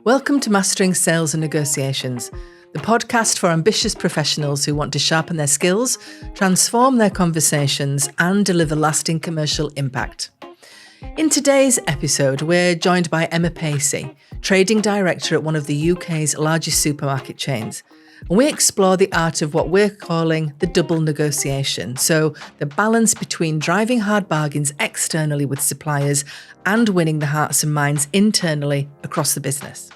Welcome to Mastering Sales and Negotiations, the podcast for ambitious professionals who want to sharpen their skills, transform their conversations, and deliver lasting commercial impact. In today's episode, we're joined by Emma Pacey, Trading Director at one of the UK's largest supermarket chains. And we explore the art of what we're calling the double negotiation. So the balance between driving hard bargains externally with suppliers and winning the hearts and minds internally across the business.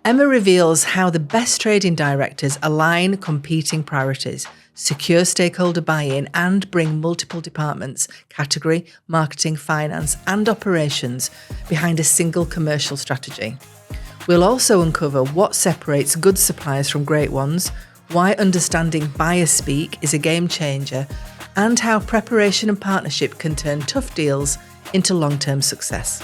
Emma reveals how the best trading directors align competing priorities, secure stakeholder buy-in, and bring multiple departments, category, marketing, finance, and operations behind a single commercial strategy. We'll also uncover what separates good suppliers from great ones, why understanding buyer speak is a game changer, and how preparation and partnership can turn tough deals into long-term success.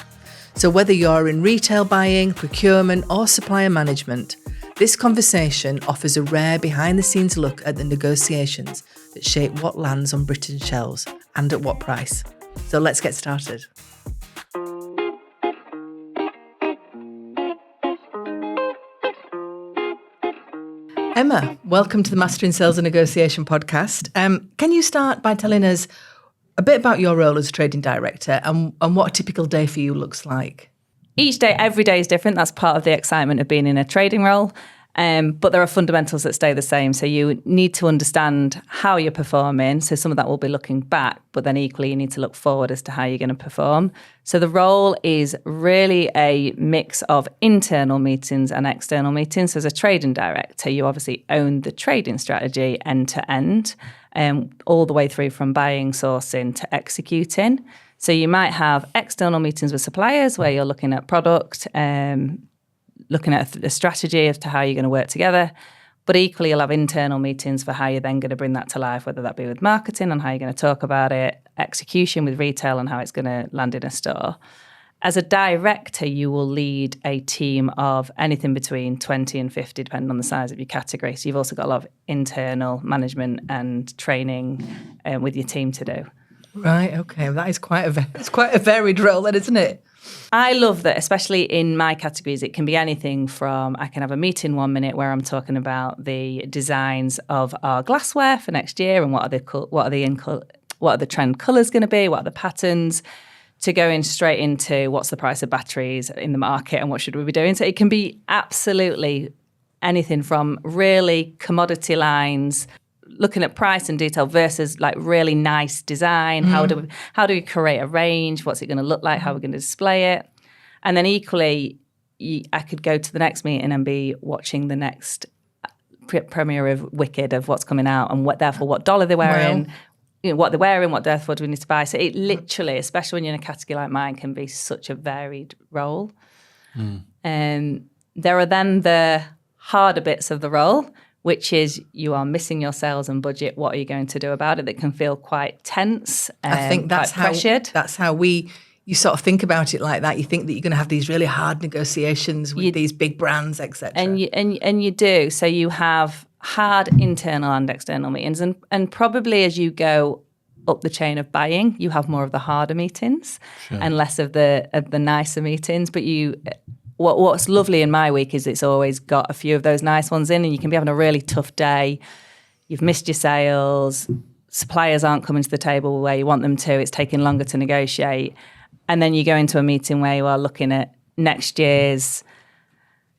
So whether you're in retail buying, procurement, or supplier management, this conversation offers a rare behind-the-scenes look at the negotiations that shape what lands on Britain's shelves and at what price. So let's get started. Emma, welcome to the Mastering Sales and Negotiation podcast. Can you start by telling us a bit about your role as trading director and what a typical day for you looks like? Each day, every day is different. That's part of the excitement of being in a trading role. But there are fundamentals that stay the same. So you need to understand how you're performing. So some of that will be looking back, but then equally you need to look forward as to how you're going to perform. So the role is really a mix of internal meetings and external meetings. So as a trading director, you obviously own the trading strategy end to end, all the way through from buying, sourcing to executing. So you might have external meetings with suppliers where you're looking at product, looking at a strategy as to how you're going to work together. But equally, you'll have internal meetings for how you're then going to bring that to life, whether that be with marketing and how you're going to talk about it, execution with retail and how it's going to land in a store. As a director, you will lead a team of anything between 20 and 50, depending on the size of your category. So you've also got a lot of internal management and training with your team to do. Right, okay. That is quite a varied role then, isn't it? I love that, especially in my categories. It can be anything from I can have a meeting 1 minute where I'm talking about the designs of our glassware for next year and what are the trend colours going to be, what are the patterns, to going straight into what's the price of batteries in the market and what should we be doing. So it can be absolutely anything from really commodity lines, looking at price and detail versus like really nice design. How do we create a range? What's it going to look like? How are we going to display it? And then equally, I could go to the next meeting and be watching the next premiere of Wicked, of what's coming out and what dollar they're wearing, what they're wearing, what therefore do we need to buy. So it literally, especially when you're in a category like mine, can be such a varied role. There are then the harder bits of the role, which is you are missing your sales and budget. What are you going to do about it? That can feel quite tense. I think that's pressured. That's how you sort of think about it like that. You think that you're going to have these really hard negotiations with these big brands, etc. And you do. So you have hard internal and external meetings, and probably as you go up the chain of buying, you have more of the harder meetings and less of the nicer meetings. But What's lovely in my week is it's always got a few of those nice ones in, and you can be having a really tough day. You've missed your sales. Suppliers aren't coming to the table where you want them to. It's taking longer to negotiate. And then you go into a meeting where you are looking at next year's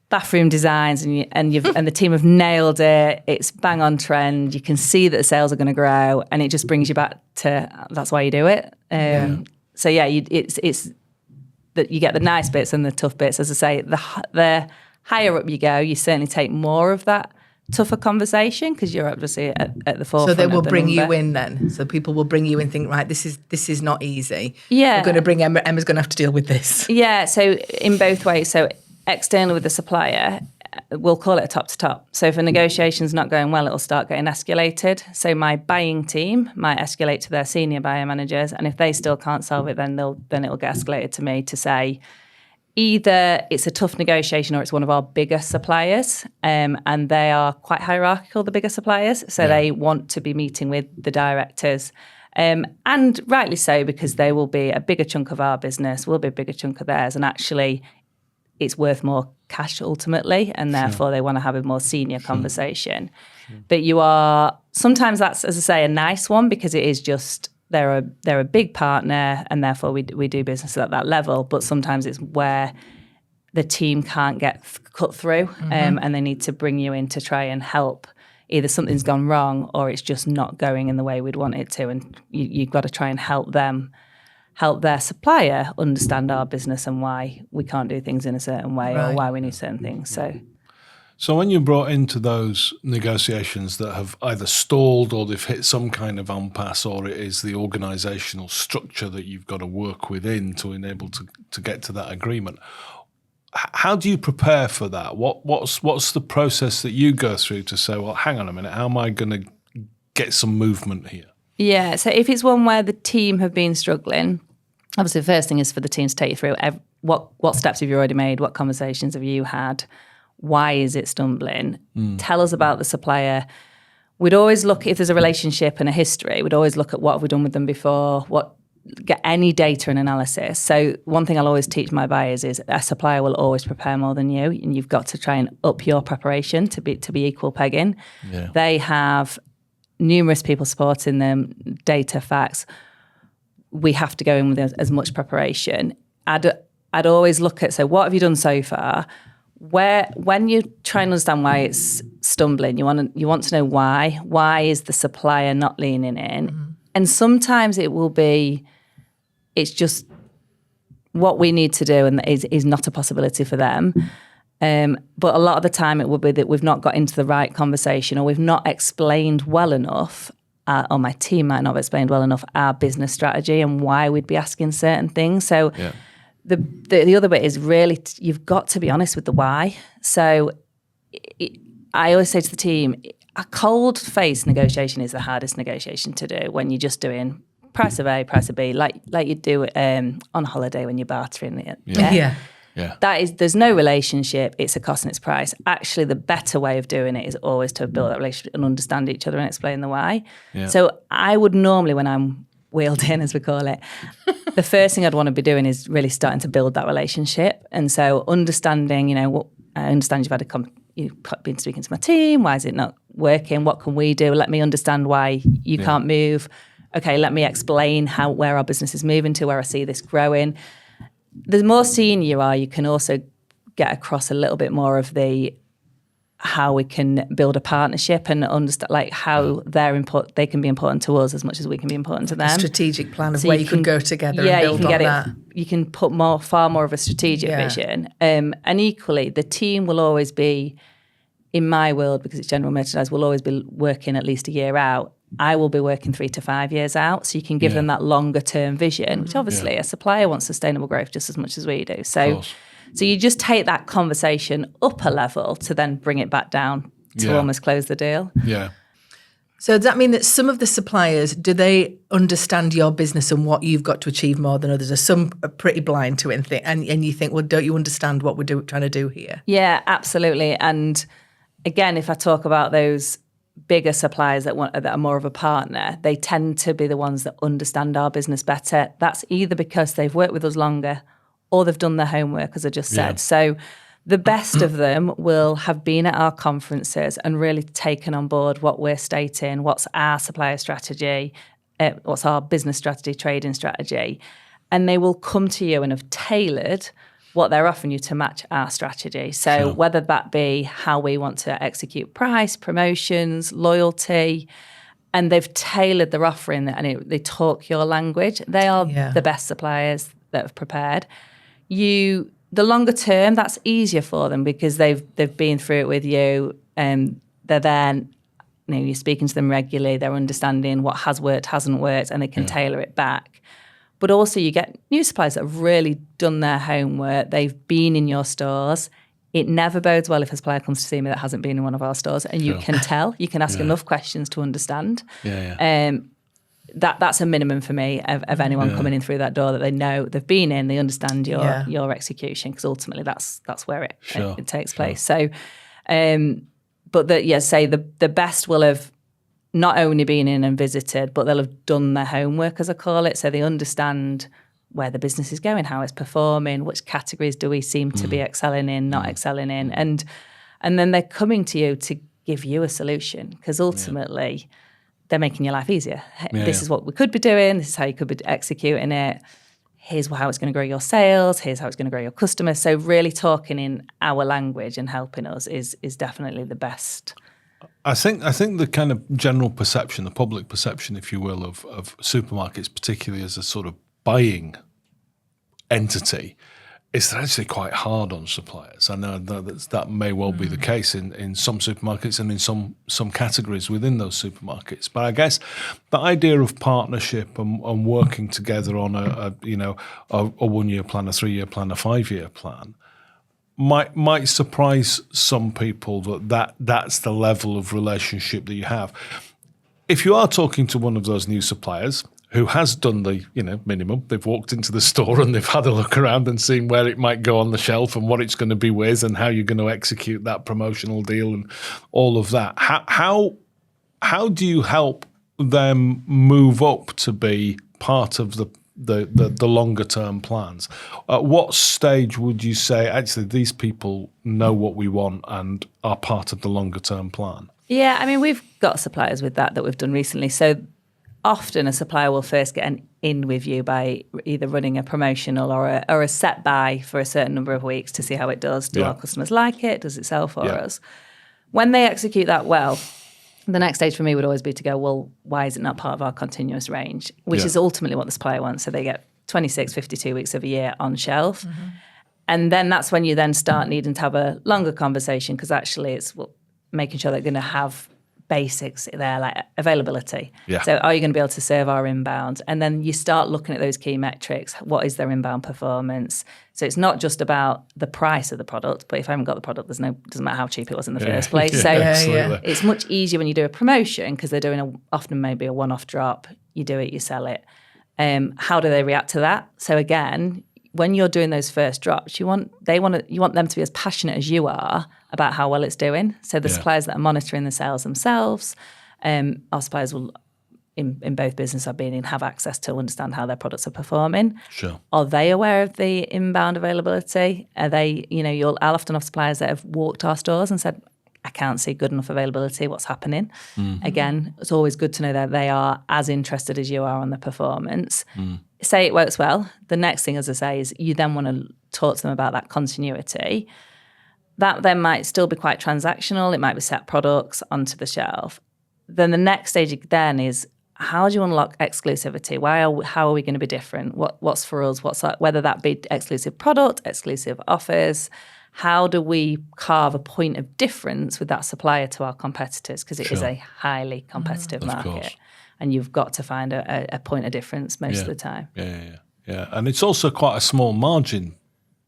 bathroom designs and the team have nailed it. It's bang on trend. You can see that the sales are going to grow, and it just brings you back to that's why you do it. So it's that you get the nice bits and the tough bits. As I say, the higher up you go, you certainly take more of that tougher conversation because you're obviously at the forefront. So they will of the bring number. you in then. So people will bring you in and think, right, this is not easy. Yeah. We're going to bring Emma. Emma's going to have to deal with this. Yeah, so in both ways. So externally with the supplier, we'll call it a top to top. So if a negotiation's not going well, it'll start getting escalated. So my buying team might escalate to their senior buyer managers, and if they still can't solve it, then it'll get escalated to me to say either it's a tough negotiation or it's one of our bigger suppliers, and they are quite hierarchical, the bigger suppliers. So they want to be meeting with the directors. And rightly so, because they will be a bigger chunk of our business, will be a bigger chunk of theirs, and actually it's worth more cash ultimately, and therefore they want to have a more senior conversation. But sometimes that's, as I say, a nice one, because it is just they're a big partner, and therefore we do business at that level. But sometimes it's where the team can't get cut through, and they need to bring you in to try and help. Either something's gone wrong, or it's just not going in the way we'd want it to, and you've got to try and help their supplier understand our business and why we can't do things in a certain way, or why we need certain things. So when you're brought into those negotiations that have either stalled or they've hit some kind of impasse, or it is the organisational structure that you've got to work within to enable to get to that agreement, how do you prepare for that? What's the process that you go through to say, well, hang on a minute, how am I going to get some movement here? Yeah, so if it's one where the team have been struggling, obviously the first thing is for the team to take you through what steps have you already made, what conversations have you had, why is it stumbling, tell us about the supplier. We'd always look, if there's a relationship and a history, we'd always look at what have we done with them before, get any data and analysis. So one thing I'll always teach my buyers is a supplier will always prepare more than you, and you've got to try and up your preparation to be equal pegging. Yeah. They have numerous people supporting them, data, facts. We have to go in with as much preparation. I'd always look at, so what have you done so far? When you try and understand why it's stumbling, you want to know why. Why is the supplier not leaning in? Mm-hmm. And sometimes it will be, it's just what we need to do, and is not a possibility for them. But a lot of the time it will be that we've not got into the right conversation, or we've not explained well enough, or my team might not have explained well enough our business strategy and why we'd be asking certain things. So the other bit is really, you've got to be honest with the why. So I always say to the team, a cold-faced negotiation is the hardest negotiation to do when you're just doing price of A, price of B, like you do on holiday when you're bartering it. Yeah. There's no relationship, it's a cost and it's price. Actually, the better way of doing it is always to build that relationship and understand each other and explain the why. Yeah. So I would normally, when I'm wheeled in, as we call it, the first thing I'd want to be doing is really starting to build that relationship. And so understanding, I understand you've been speaking to my team, why is it not working? What can we do? Let me understand why you can't move. Okay, let me explain where our business is moving to, where I see this growing. The more senior you are, you can also get across a little bit more of how we can build a partnership and understand how they can be important to us as much as we can be important to them. A strategic plan of where you can go together and build on that. You can put far more of a strategic vision. And equally, the team will always be, in my world, because it's general merchandise, will always be working at least a year out. I will be working 3 to 5 years out, so you can give them that longer term vision, which obviously a supplier wants sustainable growth just as much as we do. So you just take that conversation up a level to then bring it back down to almost close the deal. Yeah. So does that mean that some of the suppliers, do they understand your business and what you've got to achieve more than others? Are some pretty blind to it and you think, well, don't you understand what we're trying to do here? Yeah, absolutely. And again, if I talk about those bigger suppliers that are more of a partner, they tend to be the ones that understand our business better. That's either because they've worked with us longer or they've done their homework, as I just said. So the best of them will have been at our conferences and really taken on board what we're stating, what's our supplier strategy, what's our business strategy, trading strategy. And they will come to you and have tailored what they're offering you to match our strategy. So whether that be how we want to execute price, promotions, loyalty, and they've tailored their offering and they talk your language. They are the best suppliers that have prepared. The longer term, that's easier for them because they've been through it with you, and they're there. You're speaking to them regularly. They're understanding what has worked, hasn't worked, and they can tailor it back. But also you get new suppliers that have really done their homework. They've been in your stores. It never bodes well if a supplier comes to see me that hasn't been in one of our stores, and you can tell. You can ask enough questions to understand. That's a minimum for me of anyone coming in through that door, that they know they've been in, they understand your execution, because ultimately that's where it takes place. So, but the best will have not only been in and visited, but they'll have done their homework, as I call it. So they understand where the business is going, how it's performing, which categories do we seem to be excelling in, not excelling in. And then they're coming to you to give you a solution, because ultimately they're making your life easier. This is what we could be doing. This is how you could be executing it. Here's how it's going to grow your sales. Here's how it's going to grow your customers. So really talking in our language and helping us is definitely the best. I think the kind of general perception, the public perception, if you will, of supermarkets, particularly as a sort of buying entity, is they're actually quite hard on suppliers. I know that may well be the case in some supermarkets and in some categories within those supermarkets. But I guess the idea of partnership and working together on a 1 year plan, a 3 year plan, a 5 year plan might surprise some people that's the level of relationship that you have. If you are talking to one of those new suppliers who has done the minimum, they've walked into the store and they've had a look around and seen where it might go on the shelf and what it's going to be with and how you're going to execute that promotional deal and all of that. How do you help them move up to be part of the longer term plans? At what stage would you say actually these people know what we want and are part of the longer term plan? Yeah, I mean, we've got suppliers with that we've done recently. So often a supplier will first get an in with you by either running a promotional or a set buy for a certain number of weeks to see how it does. Do our customers like it? Does it sell for us? When they execute that well, the next stage for me would always be to go, well, why is it not part of our continuous range? Which is ultimately what the supplier wants. So they get 26, 52 weeks of a year on shelf. Mm-hmm. And then that's when you then start needing to have a longer conversation, because actually it's making sure they're going to have basics there, like availability. Yeah. So are you going to be able to serve our inbound? And then you start looking at those key metrics. What is their inbound performance? So it's not just about the price of the product, but if I haven't got the product, doesn't matter how cheap it was in the first place. So it's much easier when you do a promotion, because they're doing often maybe a one-off drop. You do it, you sell it. How do they react to that? So again, when you're doing those first drops, you want them to be as passionate as you are about how well it's doing. So the suppliers that are monitoring the sales themselves, our suppliers will, in both business I've been in, have access to understand how their products are performing. Sure. Are they aware of the inbound availability? Are they, I'll often have suppliers that have walked our stores and said, I can't see good enough availability. What's happening? Mm. Again, it's always good to know that they are as interested as you are on the performance. Mm. Say it works well. The next thing, as I say, is you then want to talk to them about that continuity. That then might still be quite transactional. It might be set products onto the shelf. Then the next stage then is, how do you unlock exclusivity? How are we going to be different? What's for us? Whether that be exclusive product, exclusive offers. How do we carve a point of difference with that supplier to our competitors? Because it is a highly competitive market. And you've got to find a point of difference most of the time. Yeah. And it's also quite a small margin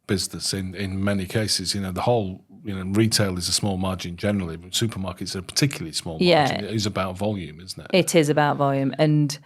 business in many cases. The whole, retail is a small margin generally, but supermarkets are a particularly small margin. It is about volume, isn't it? It is about volume. And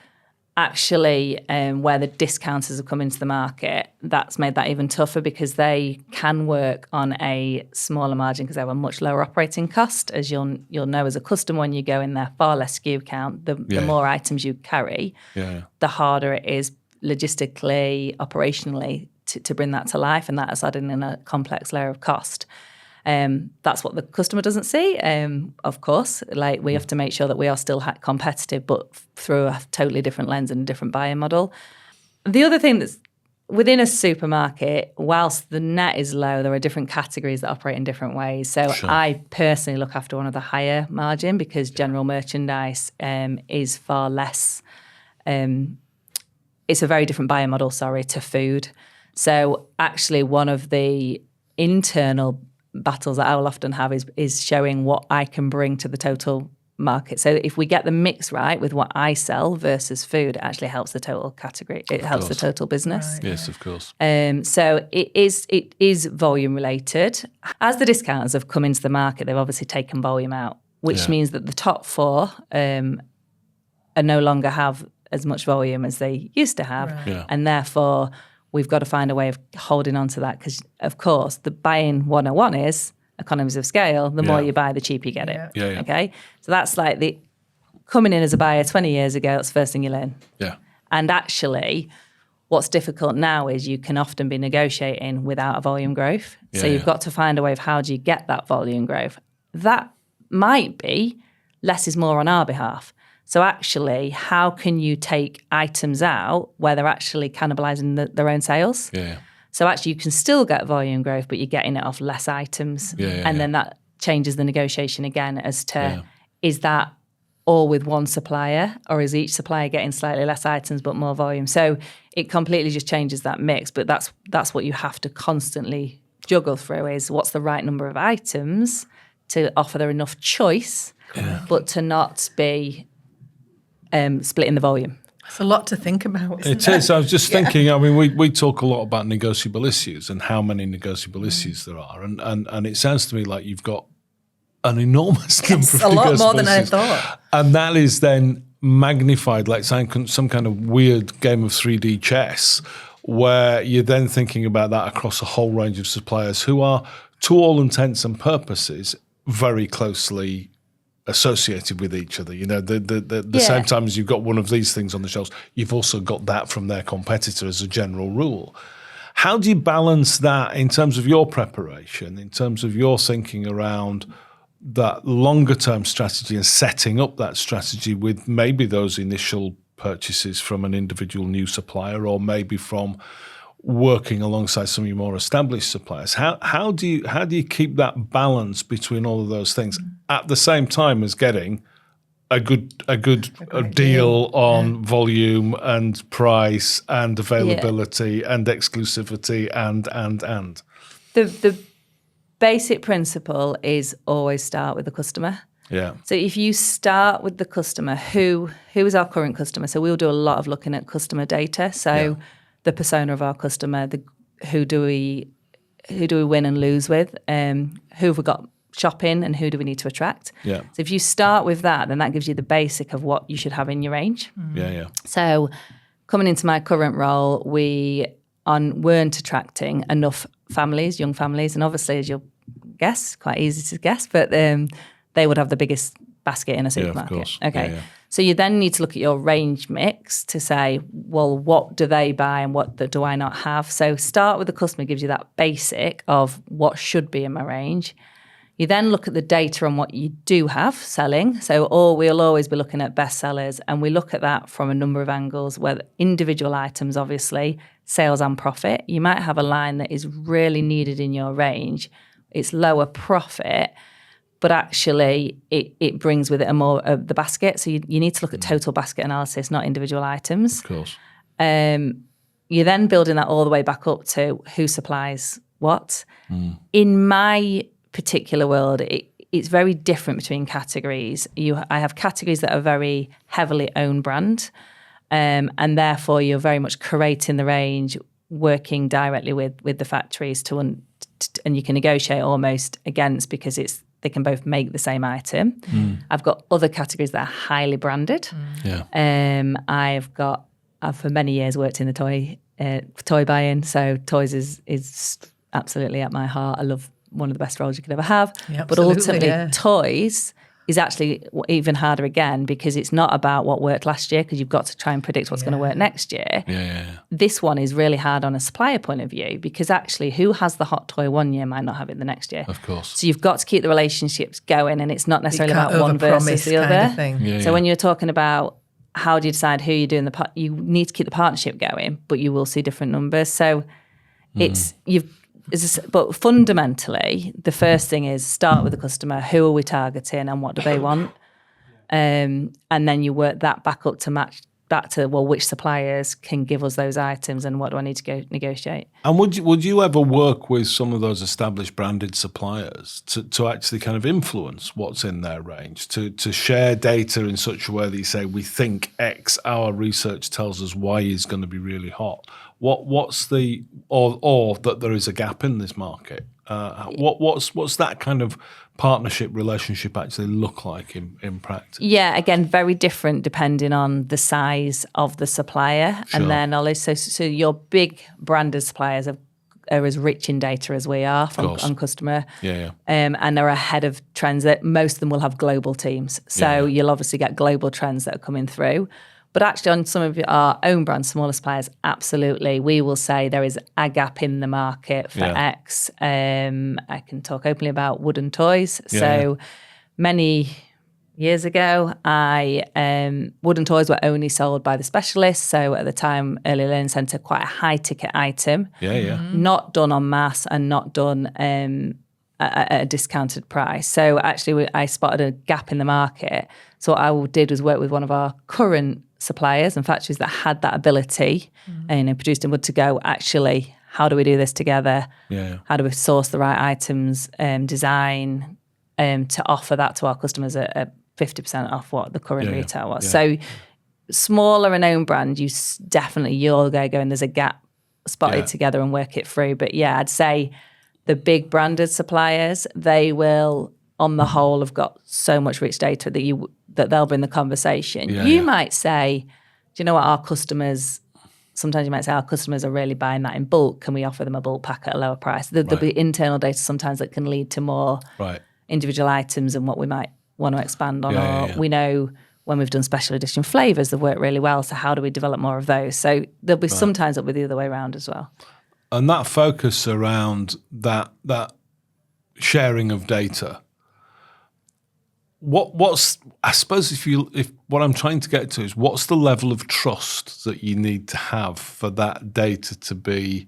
actually, where the discounters have come into the market, that's made that even tougher, because they can work on a smaller margin because they have a much lower operating cost. As you'll know as a customer, when you go in there, far less SKU count, the more items you carry, the harder it is logistically, operationally to bring that to life, and that is adding in a complex layer of cost. That's what the customer doesn't see, of course. Like, we have to make sure that we are still competitive, but through a totally different lens and a different buying model. The other thing that's within a supermarket, whilst the net is low, there are different categories that operate in different ways. So I personally look after one of the higher margin, because general merchandise is far less. It's a very different buying model, to food. So actually, one of the internal battles that I will often have is showing what I can bring to the total market. So if we get the mix right with what I sell versus food, it actually helps the total category. It helps the total business. Right. Yes, of course. So it is volume related. As the discounters have come into the market, they've obviously taken volume out, which means that the top four are no longer have as much volume as they used to have. Right. Yeah. And therefore, we've got to find a way of holding on to that, because, of course, the buying 101 is economies of scale. The more you buy, the cheaper you get it. Yeah. Okay? So that's like coming in as a buyer 20 years ago, that's the first thing you learn. Yeah. And actually, What's difficult now is you can often be negotiating without a volume growth. Yeah, so you've got to find a way of how do you get that volume growth. That might be less is more on our behalf. So actually, how can you take items out where they're actually cannibalizing their own sales? Yeah. So actually, you can still get volume growth, but you're getting it off less items. And then that changes the negotiation again as to, is that all with one supplier, or is each supplier getting slightly less items but more volume? So it completely just changes that mix. But that's what you have to constantly juggle through, is what's the right number of items to offer there enough choice, but to not be splitting the volume. It's a lot to think about, isn't It is. I was just thinking, I mean, we talk a lot about negotiable issues and how many negotiable issues there are. And it sounds to me like you've got an enormous number of a lot negotiable more than I issues. thought. And that is then magnified, like some kind of weird game of 3D chess, where you're then thinking about that across a whole range of suppliers who are, to all intents and purposes, very closely associated with each other. You know, the same time as you've got one of these things on the shelves, you've also got that from their competitor as a general rule. How do you balance that in terms of your preparation, in terms of your thinking around that longer term strategy and setting up that strategy with maybe those initial purchases from an individual new supplier, or maybe from working alongside some of your more established suppliers? How do you keep that balance between all of those things at the same time as getting a good deal on volume and price and availability and exclusivity and The basic principle is always start with the customer. Yeah. So if you start with the customer, who is our current customer? So we'll do a lot of looking at customer data. So the persona of our customer, who do we win and lose with, who have we got shopping, and who do we need to attract? Yeah. So if you start with that, then that gives you the basic of what you should have in your range. Yeah. So coming into my current role, we weren't attracting enough families, young families, and obviously, as you'll guess, quite easy to guess, but they would have the biggest basket in a supermarket. Of course. Okay. Yeah. So you then need to look at your range mix to say, well, what do they buy and what do I not have? So start with the customer, gives you that basic of what should be in my range. You then look at the data on what you do have selling. So we'll always be looking at best sellers, and we look at that from a number of angles, where individual items, obviously, sales and profit. You might have a line that is really needed in your range. It's lower profit, but actually it brings with it a more of the basket. So you need to look at total basket analysis, not individual items. Of course. You're then building that all the way back up to who supplies what. In my particular world, it's very different between categories. I have categories that are very heavily own brand, and therefore you're very much curating the range, working directly with the factories and you can negotiate almost against, because they can both make the same item. I've got other categories that are highly branded. I've for many years worked in the toy buying, so toys is absolutely at my heart. I love, one of the best roles you could ever have. Yeah, but ultimately, toys is actually even harder again, because it's not about what worked last year, because you've got to try and predict what's going to work next year. This one is really hard on a supplier point of view, because actually who has the hot toy one year might not have it the next year. Of course. So you've got to keep the relationships going, and it's not necessarily about one versus the other. So when you're talking about how do you decide who you're doing you need to keep the partnership going, but you will see different numbers. So but fundamentally, the first thing is start with the customer. Who are we targeting, and what do they want? And then you work that back up to match back to, well, which suppliers can give us those items, and what do I need to go negotiate? And would you ever work with some of those established branded suppliers to actually kind of influence what's in their range, to share data in such a way that you say, we think X, our research tells us Y is going to be really hot? What's the or that there is a gap in this market? What's that kind of partnership relationship actually look like in practice? Yeah, again, very different depending on the size of the supplier and their knowledge. So your big branded suppliers are as rich in data as we are on customer. And they're ahead of trends that most of them will have global teams. So you'll obviously get global trends that are coming through. But actually on some of our own brands, smaller suppliers, absolutely. We will say there is a gap in the market for X. I can talk openly about wooden toys. Many years ago, wooden toys were only sold by the specialists. So at the time, Early Learning Centre, quite a high ticket item. Not done en masse and not done at a discounted price. So actually, I spotted a gap in the market. So what I did was work with one of our current suppliers and factories that had that ability and produced in wood to go, actually, how do we do this together? How do we source the right items, design, to offer that to our customers at 50% off what the current retail was. So smaller and own brand, you'll go and there's a gap spotted together and work it through. But I'd say the big branded suppliers, they will, on the whole, have got so much rich data that they'll bring the conversation. You might say, do you know what, our customers, sometimes you might say our customers are really buying that in bulk. Can we offer them a bulk pack at a lower price? There'll be internal data sometimes that can lead to more individual items and what we might want to expand on. We know when we've done special edition flavours, they've worked really well. So how do we develop more of those? So there'll be sometimes it'll be the other way around as well. And that focus around that sharing of data, what's I suppose if what I'm trying to get to is what's the level of trust that you need to have for that data to be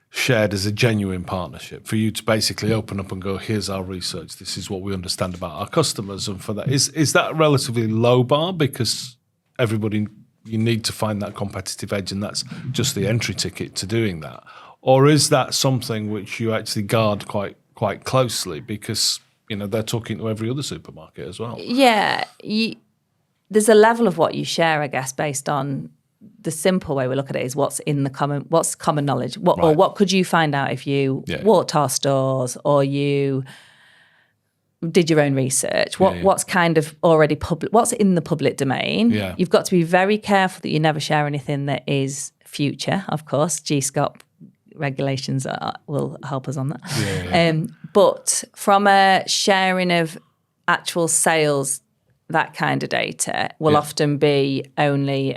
shared as a genuine partnership, for you to basically open up and go, here's our research, this is what we understand about our customers, and for that is that a relatively low bar because everybody, you need to find that competitive edge and that's just the entry ticket to doing that? Or is that something which you actually guard quite closely because they're talking to every other supermarket as well? There's a level of what you share, I guess, based on the simple way we look at it is what's common knowledge. Or what could you find out if you walked our stores or you did your own research? What's kind of already public? What's in the public domain? You've got to be very careful that you never share anything that is future. Of course, GSCOP regulations will help us on that. But from a sharing of actual sales, that kind of data will often be only.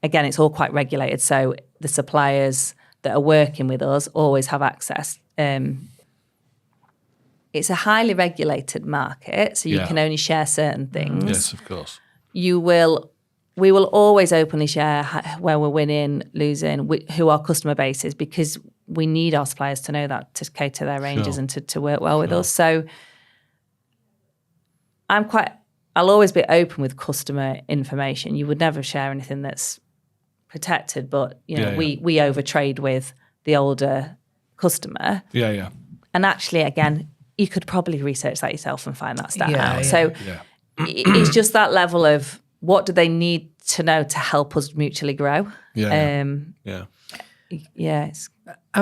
Again, it's all quite regulated, so the suppliers that are working with us always have access. It's a highly regulated market, so you can only share certain things. Yes, of course. We will always openly share where we're winning, losing, who our customer base is, because we need our suppliers to know that to cater their ranges and to work well with us. So I'll always be open with customer information. You would never share anything that's protected, but we overtrade with the older customer. And actually, again, you could probably research that yourself and find that stat out. So it's just that level of what do they need to know to help us mutually grow. I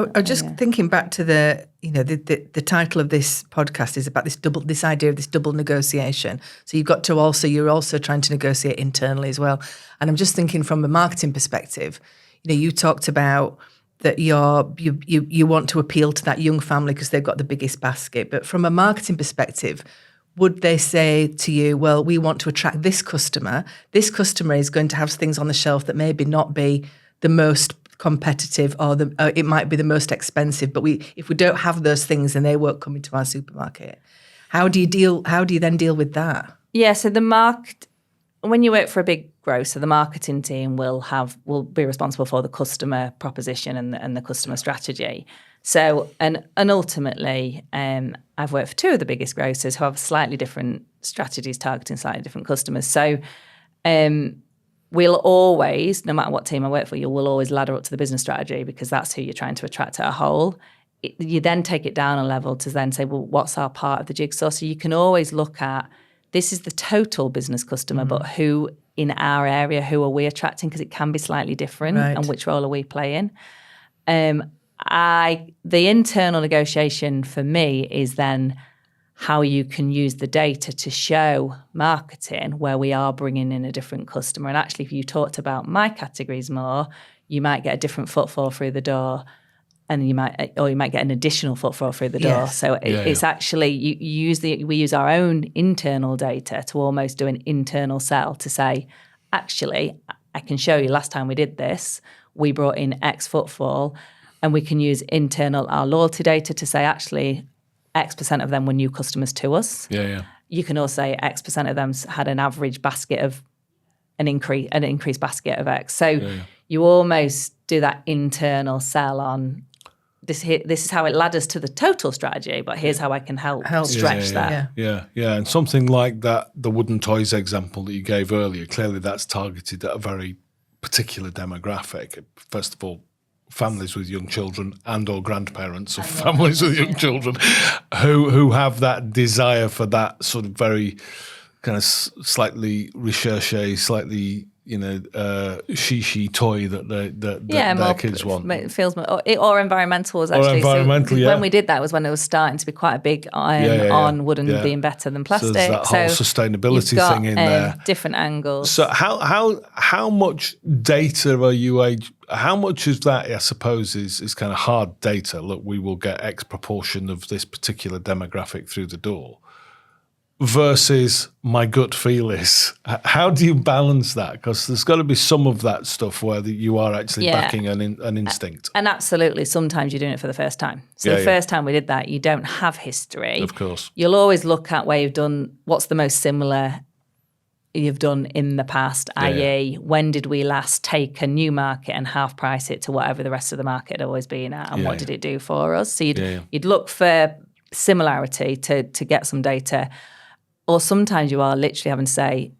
was just thinking back to the title of this podcast is about this idea of this double negotiation. So you're also trying to negotiate internally as well. And I'm just thinking from a marketing perspective, you talked about that you want to appeal to that young family because they've got the biggest basket. But from a marketing perspective, would they say to you, well, we want to attract this customer. This customer is going to have things on the shelf that maybe not be the most competitive or it might be the most expensive, but if we don't have those things, then they won't come into our supermarket. How do you then deal with that? So when you work for a big grocer, the marketing team will be responsible for the customer proposition and the customer strategy. So and ultimately, I've worked for two of the biggest grocers who have slightly different strategies targeting slightly different customers. So we'll always, no matter what team I work for, you will always ladder up to the business strategy because that's who you're trying to attract at a whole. You then take it down a level to then say, well, what's our part of the jigsaw? So you can always look at, this is the total business customer, but who in our area, who are we attracting? Because it can be slightly different and which role are we playing? The internal negotiation for me is then how you can use the data to show marketing where we are bringing in a different customer. And actually, if you talked about my categories more, you might get a different footfall through the door, and you might get an additional footfall through the door. Yes. So it's actually we use our own internal data to almost do an internal sell to say, actually, I can show you last time we did this, we brought in X footfall, and we can use our loyalty data to say, actually, X% of them were new customers to us. You can also say X% of them had an average basket of an increased basket of X. So you almost do that internal sell on this is how it ladders to the total strategy, but here's how I can help stretch that. Yeah. And something like that, the wooden toys example that you gave earlier, clearly that's targeted at a very particular demographic. First of all, families with young children and or grandparents of families with young children who have that desire for that sort of very kind of slightly recherche, slightly she toy that their kids want. It feels more, or environmental was actually. When we did that was when it was starting to be quite a big on wooden being better than plastic. So there's that whole sustainability thing in there. Different angles. So how much data are you how much of that, I suppose, is kind of hard data? Look, we will get X proportion of this particular demographic through the door, versus my gut feel is. How do you balance that? Because there's got to be some of that stuff where you are actually backing an instinct. And absolutely, sometimes you're doing it for the first time. So the first time we did that, you don't have history. Of course. You'll always look at where you've done, what's the most similar you've done in the past, i.e. when did we last take a new market and half price it to whatever the rest of the market had always been at, and what did it do for us? So you'd look for similarity to get some data. Or sometimes you are literally having to say,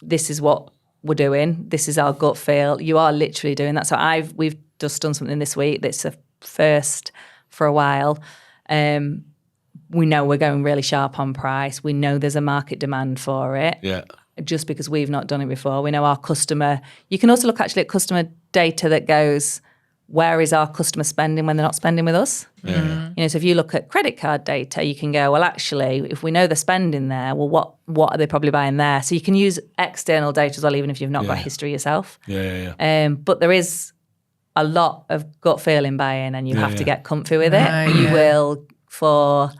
this is what we're doing, this is our gut feel. You are literally doing that. So we've just done something this week that's a first for a while. We know we're going really sharp on price. We know there's a market demand for it. Yeah. Just because we've not done it before. We know our customer. You can also look actually at customer data that goes, where is our customer spending when they're not spending with us? So if you look at credit card data, you can go, well, actually, if we know they're spending there, well, what are they probably buying there? So you can use external data as well, even if you've not got history yourself. But there is a lot of gut feeling buying, and you have to get comfy with it. You will, for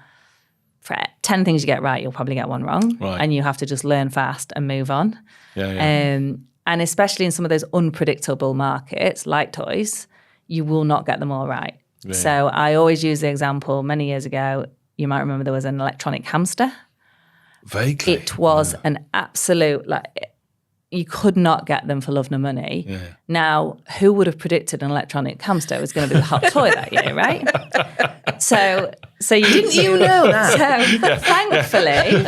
10 things you get right, you'll probably get one wrong. And you have to just learn fast and move on. And especially in some of those unpredictable markets like toys, you will not get them all right. So I always use the example, many years ago, you might remember there was an electronic hamster. Vaguely. It was an absolute, you could not get them for love nor money. Now, who would have predicted an electronic hamster was going to be the hot toy that year, right? So you Didn't you know that? So thankfully,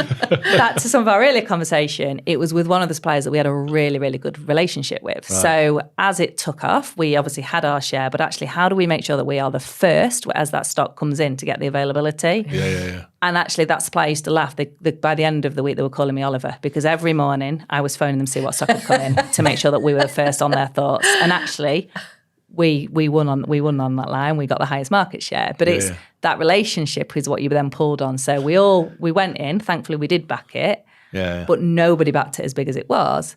back to some of our earlier conversation, it was with one of the suppliers that we had a really, really good relationship with. So as it took off, we obviously had our share, but actually how do we make sure that we are the first as that stock comes in to get the availability? And actually that supplier used to laugh. By the end of the week, they were calling me Oliver, because every morning I was phoning them to see what stock had come in to make sure that we were the first on their thoughts. And actually, we won on that line. We got the highest market share. But it's that relationship is what you then pulled on. So we went in. Thankfully, we did back it. But nobody backed it as big as it was.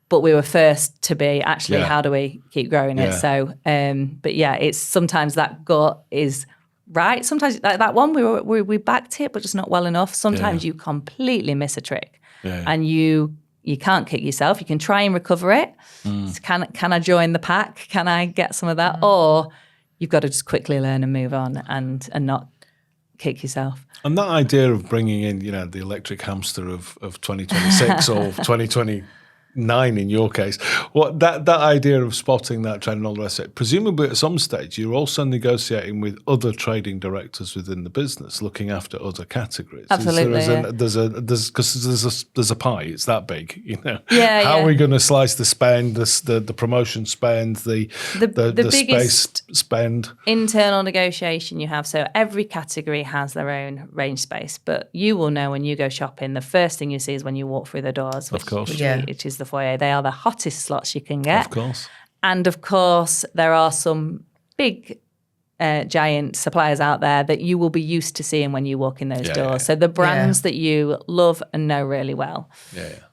But we were first to be actually. How do we keep growing it? So, but it's sometimes that gut is right. Sometimes that one we backed it, but just not well enough. Sometimes you completely miss a trick, and you can't kick yourself. You can try and recover it. So can I join the pack? Can I get some of that? Or you've got to just quickly learn and move on and not kick yourself. And that idea of bringing in, the electric hamster of 2026 or 2029 in your case, what that idea of spotting that trend and all the rest of it, presumably at some stage you're also negotiating with other trading directors within the business, looking after other categories. Absolutely. There's a pie. It's that big, How are we going to slice the spend, the promotion spend, the space spend? Internal negotiation you have. So every category has their own range space, but you will know when you go shopping, the first thing you see is when you walk through the doors, which is the foyer. They are the hottest slots you can get. Of course. And of course, there are some big giant suppliers out there that you will be used to seeing when you walk in those doors. So the brands that you love and know really well.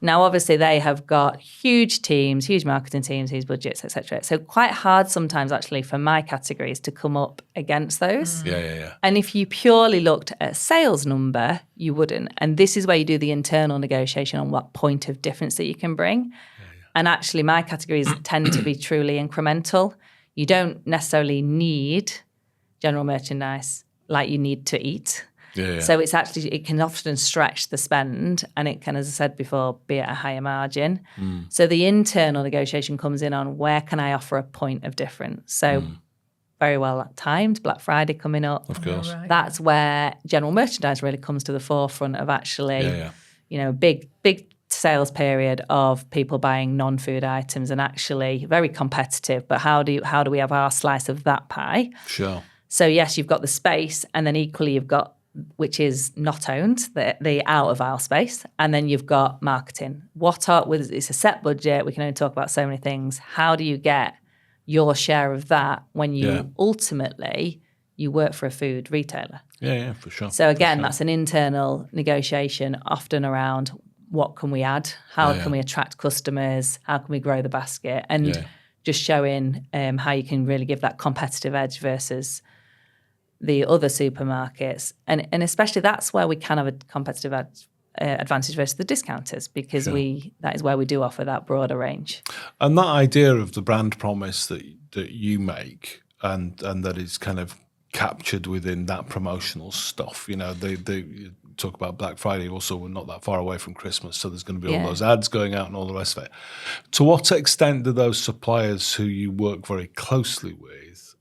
Now, obviously, they have got huge teams, huge marketing teams, huge budgets, etc. So quite hard sometimes, actually, for my categories to come up against those. And if you purely looked at a sales number, you wouldn't. And this is where you do the internal negotiation on what point of difference that you can bring. And actually, my categories tend to be truly incremental. You don't necessarily need general merchandise like you need to eat. Yeah. So it's actually, it can often stretch the spend, and it can, as I said before, be at a higher margin. So the internal negotiation comes in on where can I offer a point of difference. So very well timed, Black Friday coming up. Of course. Right. That's where general merchandise really comes to the forefront of actually, big sales period of people buying non-food items, and actually very competitive. But how do we have our slice of that pie? Sure. So yes, you've got the space, and then equally you've got, which is not owned, the out of aisle space, and then you've got marketing. It's a set budget. We can only talk about so many things. How do you get your share of that when you ultimately you work for a food retailer? Yeah, for sure. So again, that's an internal negotiation, often around what can we add, how can we attract customers, how can we grow the basket, and just showing how you can really give that competitive edge versus the other supermarkets. And especially that's where we can have a competitive advantage versus the discounters, because that is where we do offer that broader range. And that idea of the brand promise that you make and that is kind of captured within that promotional stuff, they talk about Black Friday, also we're not that far away from Christmas, so there's going to be all those ads going out and all the rest of it. To what extent do those suppliers who you work very closely with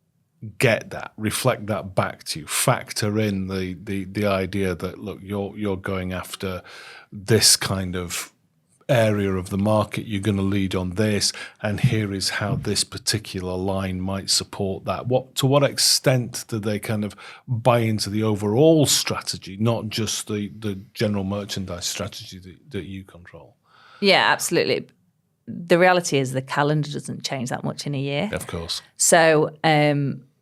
get that, reflect that back to you, factor in the idea that, look, you're going after this kind of area of the market, you're going to lead on this, and here is how this particular line might support that? To what extent do they kind of buy into the overall strategy, not just the general merchandise strategy that you control? Yeah, absolutely. The reality is the calendar doesn't change that much in a year. Of course. So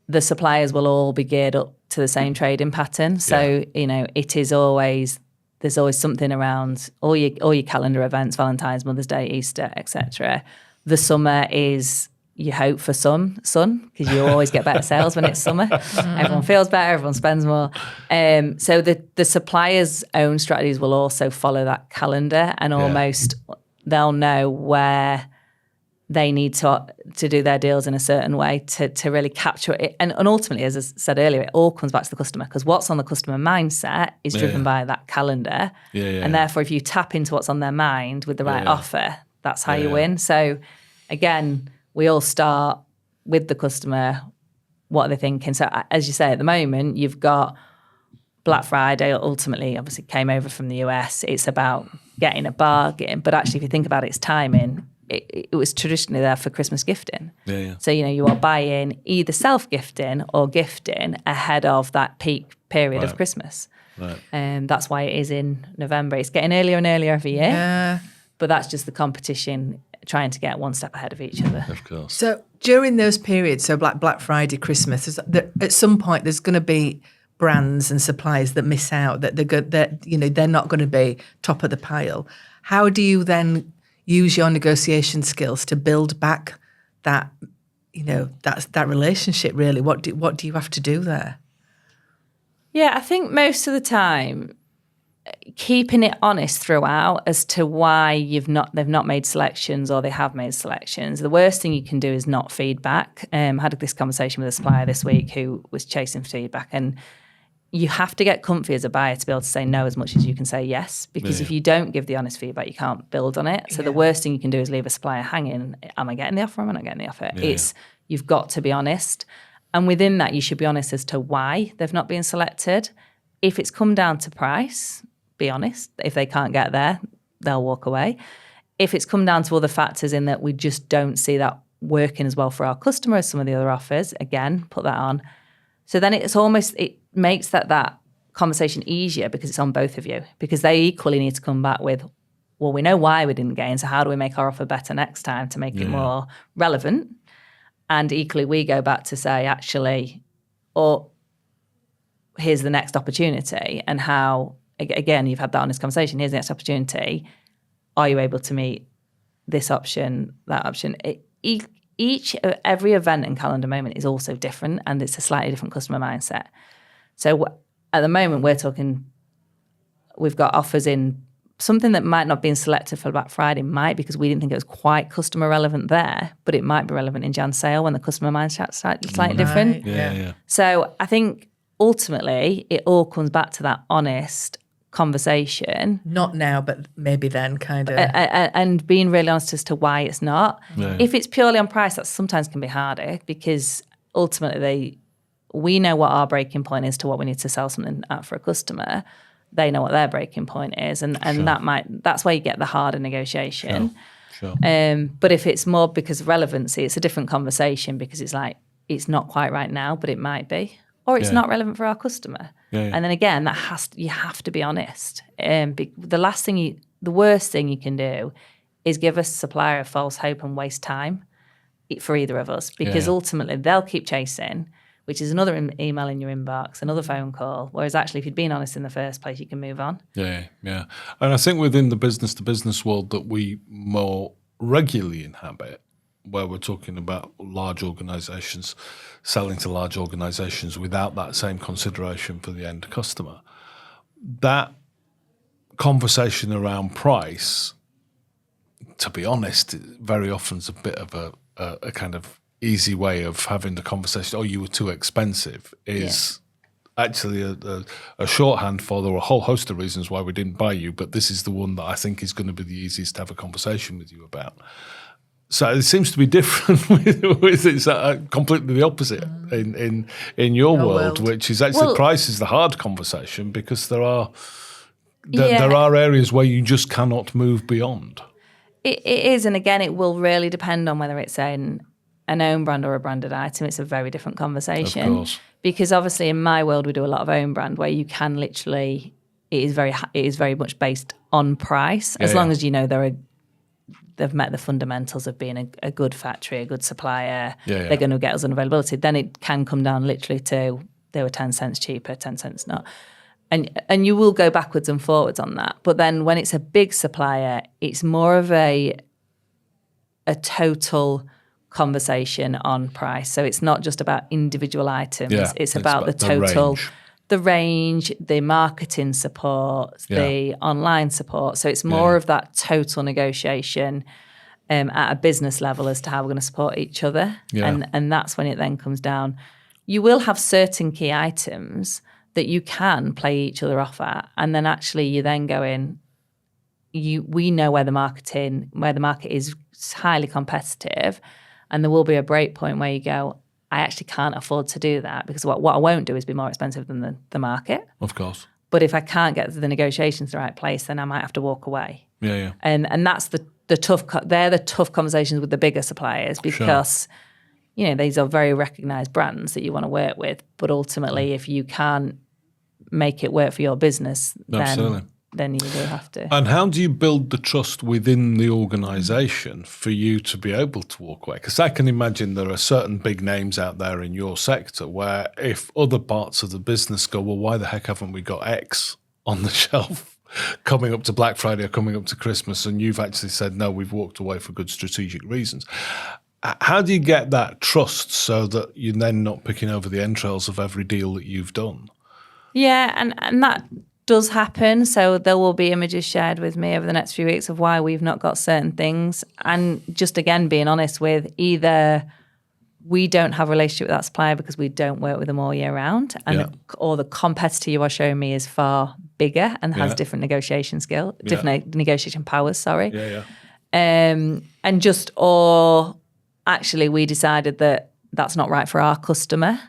the suppliers will all be geared up to the same trading pattern. So, it is always, there's always something around all your calendar events, Valentine's, Mother's Day, Easter, etc. The summer is, you hope for sun, because you always get better sales when it's summer. Everyone feels better, everyone spends more. So the suppliers' own strategies will also follow that calendar, and almost they'll know where they need to do their deals in a certain way to really capture it. And ultimately, as I said earlier, it all comes back to the customer, because what's on the customer mindset is driven by that calendar. And therefore, if you tap into what's on their mind with the right offer, that's how you win. So again, we all start with the customer. What are they thinking? So as you say, at the moment, you've got Black Friday ultimately obviously came over from the US. It's about getting a bargain. But actually, if you think about its timing, it was traditionally there for Christmas gifting. So, you are buying either self-gifting or gifting ahead of that peak period of Christmas. That's why it is in November. It's getting earlier and earlier every year. But that's just the competition trying to get one step ahead of each other. Of course. So during those periods, so Black Friday, Christmas, at some point there's going to be brands and suppliers that miss out, that they're not going to be top of the pile. How do you then use your negotiation skills to build back that, that relationship? Really, what do you have to do there? Yeah, I think most of the time, keeping it honest throughout as to why they've not made selections or they have made selections. The worst thing you can do is not feedback. I had this conversation with a supplier this week who was chasing feedback, and you have to get comfy as a buyer to be able to say no as much as you can say yes, because if you don't give the honest feedback, you can't build on it. So the worst thing you can do is leave a supplier hanging. Am I getting the offer? Am I not getting the offer? You've got to be honest. And within that, you should be honest as to why they've not been selected. If it's come down to price, be honest. If they can't get there, they'll walk away. If it's come down to other factors in that we just don't see that working as well for our customer as some of the other offers, again, put that on. So then it makes that conversation easier, because it's on both of you, because they equally need to come back with, well, we know why we didn't get in, so how do we make our offer better next time to make it more relevant? And equally, we go back to say, actually, or here's the next opportunity, and how, again, you've had that honest conversation, here's the next opportunity. Are you able to meet this option, that option? Every event and calendar moment is also different, and it's a slightly different customer mindset. So at the moment, we've got offers in something that might not have been selected for Black Friday might, because we didn't think it was quite customer relevant there, but it might be relevant in Jan sale when the customer mindset's slightly different. Yeah. So I think ultimately it all comes back to that honest conversation. Not now, but maybe then, kind of. And being really honest as to why it's not. Yeah. If it's purely on price, that sometimes can be harder, because ultimately we know what our breaking point is to what we need to sell something at for a customer. They know what their breaking point is, and that's where you get the harder negotiation. Sure. But if it's more because of relevancy, it's a different conversation, because it's like, it's not quite right now, but it might be, or it's not relevant for our customer. And then again, you have to be honest. The worst thing you can do is give a supplier a false hope and waste time for either of us, because ultimately they'll keep chasing, which is another email in your inbox, another phone call. Whereas actually, if you'd been honest in the first place, you can move on. Yeah. And I think within the business-to-business world that we more regularly inhabit, where we're talking about large organisations selling to large organisations without that same consideration for the end customer, that conversation around price, to be honest, very often is a bit of a kind of easy way of having the conversation. Oh, you were too expensive is actually a shorthand for there were a whole host of reasons why we didn't buy you, but this is the one that I think is going to be the easiest to have a conversation with you about. So it seems to be different with it's completely the opposite in your world, which is actually price is the hard conversation, because there are areas where you just cannot move beyond. It is, and again, it will really depend on whether it's an own brand or a branded item. It's a very different conversation. Of course. Because obviously in my world we do a lot of own brand, where you can literally, it is very much based on price, as long as you know they've met the fundamentals of being a good factory, a good supplier, they're going to get us an availability. Then it can come down literally to they were 10 cents cheaper, 10 cents not. And you will go backwards and forwards on that. But then when it's a big supplier, it's more of a total conversation on price. So it's not just about individual items. It's about the total, the range, the marketing support, the online support. So it's more of that total negotiation at a business level as to how we're going to support each other. And that's when it then comes down. You will have certain key items that you can play each other off at, and then actually you then go in, we know where the market is highly competitive, and there will be a break point where you go, I actually can't afford to do that, because what I won't do is be more expensive than the market. Of course. But if I can't get the negotiations to the right place, then I might have to walk away. And that's the tough. They're the tough conversations with the bigger suppliers, because you know these are very recognised brands that you want to work with. But ultimately, if you can't make it work for your business, then you do have to. And how do you build the trust within the organisation for you to be able to walk away? Because I can imagine there are certain big names out there in your sector where if other parts of the business go, well, why the heck haven't we got X on the shelf coming up to Black Friday or coming up to Christmas, and you've actually said, no, we've walked away for good strategic reasons. How do you get that trust so that you're then not picking over the entrails of every deal that you've done? Yeah, and that does happen. So there will be images shared with me over the next few weeks of why we've not got certain things. And just again, being honest with, either we don't have a relationship with that supplier because we don't work with them all year round, or the competitor you are showing me is far bigger and has different negotiation skill, different negotiation powers, and or actually we decided that that's not right for our customer.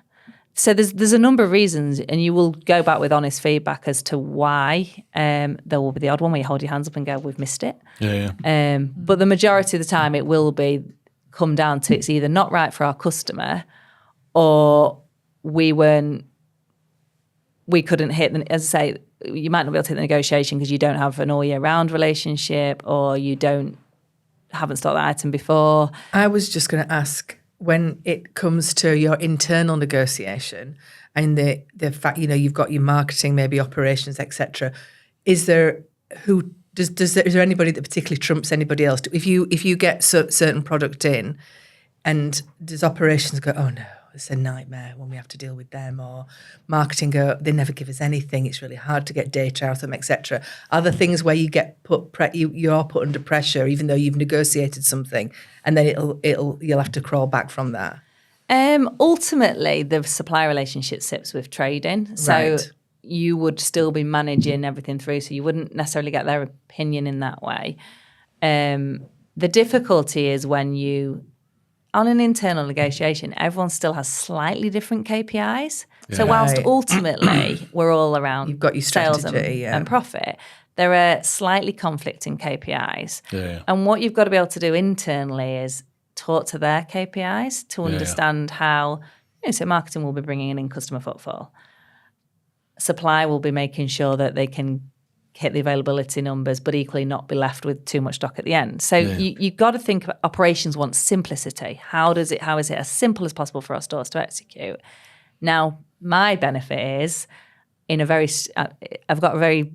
So there's a number of reasons, and you will go back with honest feedback as to why. There will be the odd one where you hold your hands up and go, we've missed it. But the majority of the time it will come down to it's either not right for our customer, or we couldn't hit, as I say, you might not be able to hit the negotiation because you don't have an all year round relationship, or you haven't stocked that item before. I was just going to ask, when it comes to your internal negotiation and the fact, you've got your marketing, maybe operations, etc., is there anybody that particularly trumps anybody else? If you get certain product in, and does operations go, oh no, it's a nightmare when we have to deal with them, or marketing go, they never give us anything, it's really hard to get data out of them, etc. Are there things where you get you are put under pressure even though you've negotiated something, and then you'll have to crawl back from that? Ultimately, the supplier relationship sits with trading, so Right. you would still be managing everything through, so you wouldn't necessarily get their opinion in that way. The difficulty is when you, on an internal negotiation, everyone still has slightly different KPIs. So whilst Right. ultimately we're all around You've got your sales strategy, and profit, there are slightly conflicting KPIs. Yeah. And what you've got to be able to do internally is talk to their KPIs to understand how, so marketing will be bringing in customer footfall. Supply will be making sure that they can hit the availability numbers, but equally not be left with too much stock at the end. So you've got to think of operations want simplicity. How is it as simple as possible for our stores to execute? Now, my benefit is I've got a very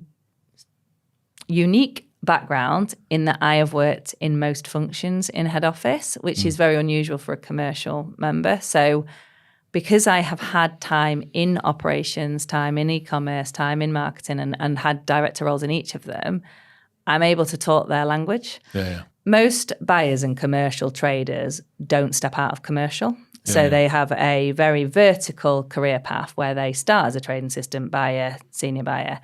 unique background in that I have worked in most functions in head office, which is very unusual for a commercial member. So because I have had time in operations, time in e-commerce, time in marketing, and had director roles in each of them, I'm able to talk their language. Most buyers and commercial traders don't step out of commercial. So they have a very vertical career path where they start as a trading assistant, buyer, senior buyer.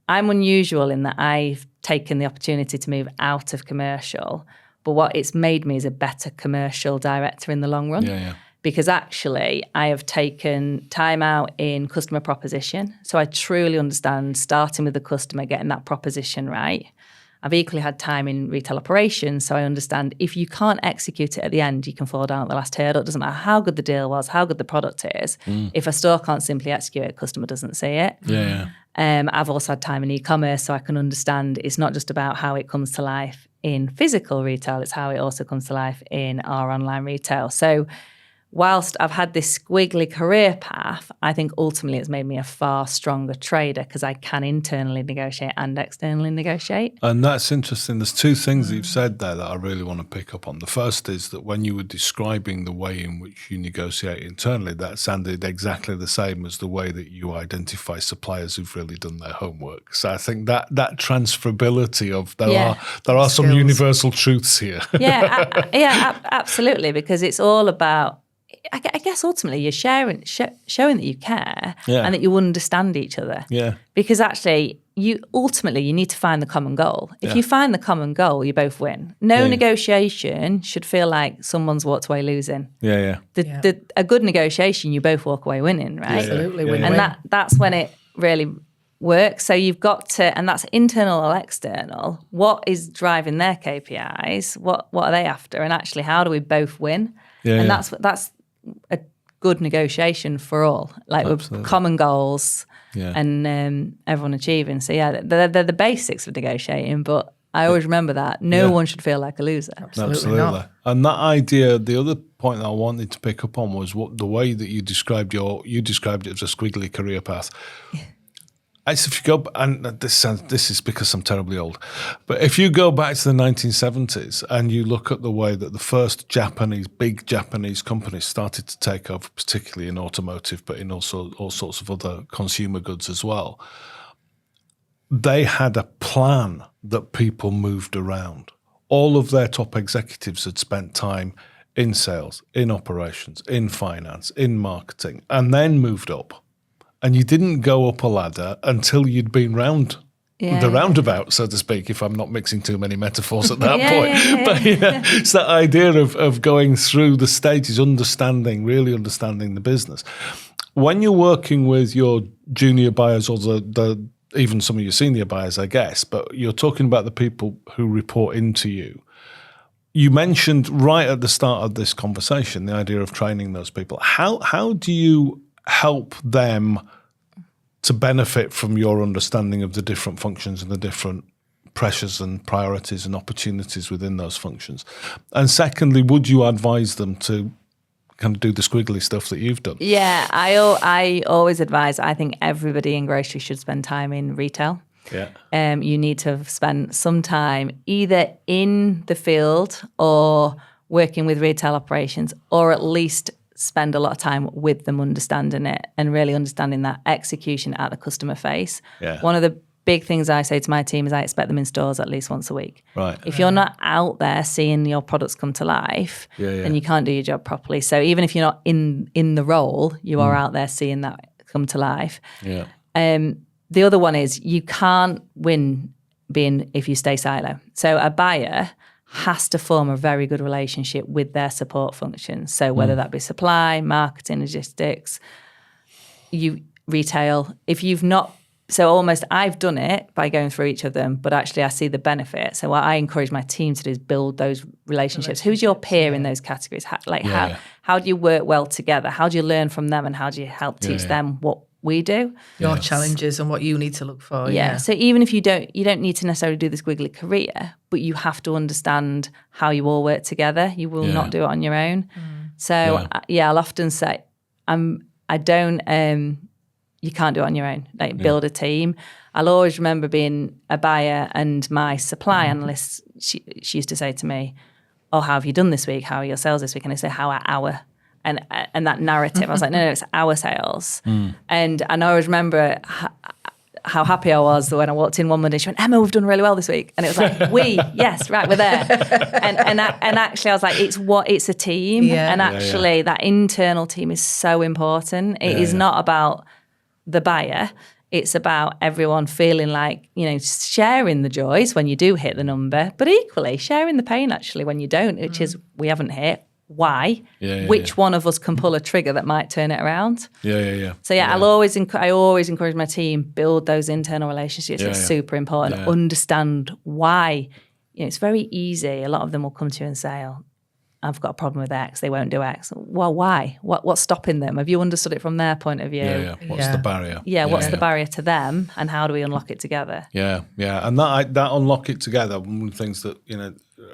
I'm unusual in that I've taken the opportunity to move out of commercial, but what it's made me is a better commercial director in the long run. Because actually I have taken time out in customer proposition. So I truly understand starting with the customer, getting that proposition right. I've equally had time in retail operations, so I understand if you can't execute it at the end, you can fall down at the last hurdle. It doesn't matter how good the deal was, how good the product is. If a store can't simply execute it, customer doesn't see it. I've also had time in e-commerce, so I can understand it's not just about how it comes to life in physical retail, it's how it also comes to life in our online retail. So whilst I've had this squiggly career path, I think ultimately it's made me a far stronger trader because I can internally negotiate and externally negotiate. And that's interesting. There's two things that you've said there that I really want to pick up on. The first is that when you were describing the way in which you negotiate internally, that sounded exactly the same as the way that you identify suppliers who've really done their homework. So I think that transferability of there are some universal truths here. Absolutely, because it's all about, I guess ultimately you're showing that you care and that you understand each other. Because actually you need to find the common goal. If you find the common goal, you both win. No negotiation should feel like someone's walked away losing. A good negotiation, you both walk away winning, right? Absolutely win-win. And that's when it really works. So you've got to, and that's internal or external. What is driving their KPIs? What are they after? And actually, how do we both win? That's a good negotiation for all, like with common goals and everyone achieving. So they're the basics of negotiating, but I always remember that no one should feel like a loser. Absolutely not. And that idea, the other point that I wanted to pick up on was the way that you described it as a squiggly career path. If you go, and this is because I'm terribly old, but if you go back to the 1970s and you look at the way that the first big Japanese companies started to take over, particularly in automotive, but in also all sorts of other consumer goods as well, they had a plan that people moved around. All of their top executives had spent time in sales, in operations, in finance, in marketing, and then moved up. And you didn't go up a ladder until you'd been round the roundabout, so to speak, if I'm not mixing too many metaphors at that point. But it's that idea of going through the stages, really understanding the business. When you're working with your junior buyers or even some of your senior buyers, I guess, but you're talking about the people who report into you. You mentioned right at the start of this conversation the idea of training those people. How do you help them to benefit from your understanding of the different functions and the different pressures and priorities and opportunities within those functions? And secondly, would you advise them to kind of do the squiggly stuff that you've done? Yeah, I always advise, I think everybody in grocery should spend time in retail. You need to have spent some time either in the field or working with retail operations, or at least spend a lot of time with them understanding it and really understanding that execution at the customer face. Yeah. One of the big things I say to my team is I expect them in stores at least once a week. Right. If you're not out there seeing your products come to life, then you can't do your job properly. So even if you're not in the role, you are out there seeing that come to life. Yeah. The other one is you can't win if you stay silo. So a buyer has to form a very good relationship with their support functions. So whether that be supply, marketing, logistics, retail. If you've not, so almost I've done it by going through each of them, but actually I see the benefit. So what I encourage my team to do is build those relationships. Who's your peer in those categories? How do you work well together? How do you learn from them, and how do you help teach them what we do? Your challenges and what you need to look for. Yeah. So even if you don't need to necessarily do this squiggly career, but you have to understand how you all work together. You will not do it on your own. So I'll often say, you can't do it on your own. Like build a team. I'll always remember being a buyer and my supply analyst, she used to say to me, "Oh, how have you done this week? How are your sales this week?" And I say, "How are our?" And that narrative, I was like, no, it's our sales. And I always remember how happy I was that when I walked in one Monday, she went, "Emma, we've done really well this week." And it was like, yes, right, we're there. And actually I was like, it's a team. Yeah. And actually that internal team is so important. It is not about the buyer. It's about everyone feeling like, sharing the joys when you do hit the number, but equally sharing the pain actually when you don't, which is we haven't hit. Why? Which one of us can pull a trigger that might turn it around? So I always encourage my team, build those internal relationships. It's super important. Understand why. It's very easy. A lot of them will come to you and say, "Oh, I've got a problem with X. They won't do X." Well, why? What's stopping them? Have you understood it from their point of view? What's the barrier? What's the barrier to them, and how do we unlock it together? And that unlock it together. One of the things that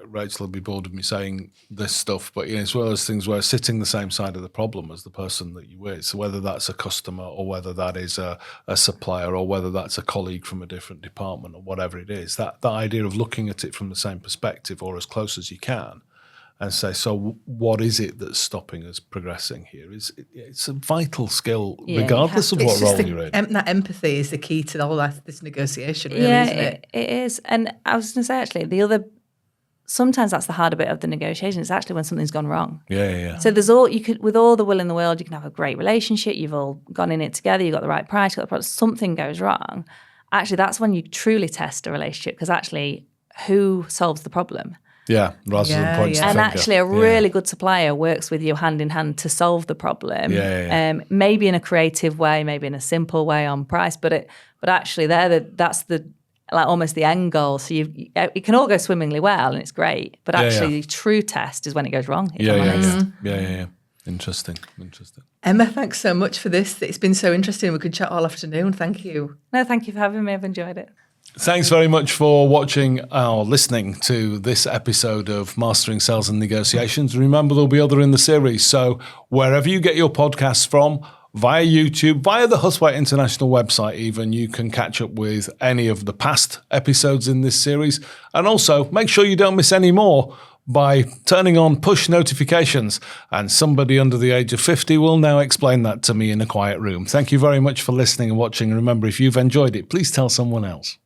Rachel will be bored of me saying this stuff, but it's one of those things where sitting the same side of the problem as the person that you're with. So whether that's a customer or whether that is a supplier or whether that's a colleague from a different department or whatever it is, that idea of looking at it from the same perspective or as close as you can, and say, so what is it that's stopping us progressing here? It's a vital skill, regardless of what role you're in. That empathy is the key to all this negotiation, really, isn't it? It is. And I was going to say, actually, sometimes that's the harder bit of the negotiation. It's actually when something's gone wrong. So there's with all the will in the world, you can have a great relationship. You've all gone in it together. You've got the right price, you've got the product. Something goes wrong. Actually, that's when you truly test a relationship, because actually, who solves the problem? Rather than points the and finger. Actually, a really good supplier works with you hand in hand to solve the problem. Maybe in a creative way, maybe in a simple way on price, but actually, that's almost the end goal. So it can all go swimmingly well, and it's great. But actually, the true test is when it goes wrong. Interesting. Emma, thanks so much for this. It's been so interesting. We could chat all afternoon. Thank you. No, thank you for having me. I've enjoyed it. Thanks very much for watching or listening to this episode of Mastering Sales and Negotiations. Remember, there'll be other in the series. So wherever you get your podcasts from, via YouTube, via the Hustway International website even, you can catch up with any of the past episodes in this series. And also, make sure you don't miss any more by turning on push notifications. And somebody under the age of 50 will now explain that to me in a quiet room. Thank you very much for listening and watching. And remember, if you've enjoyed it, please tell someone else.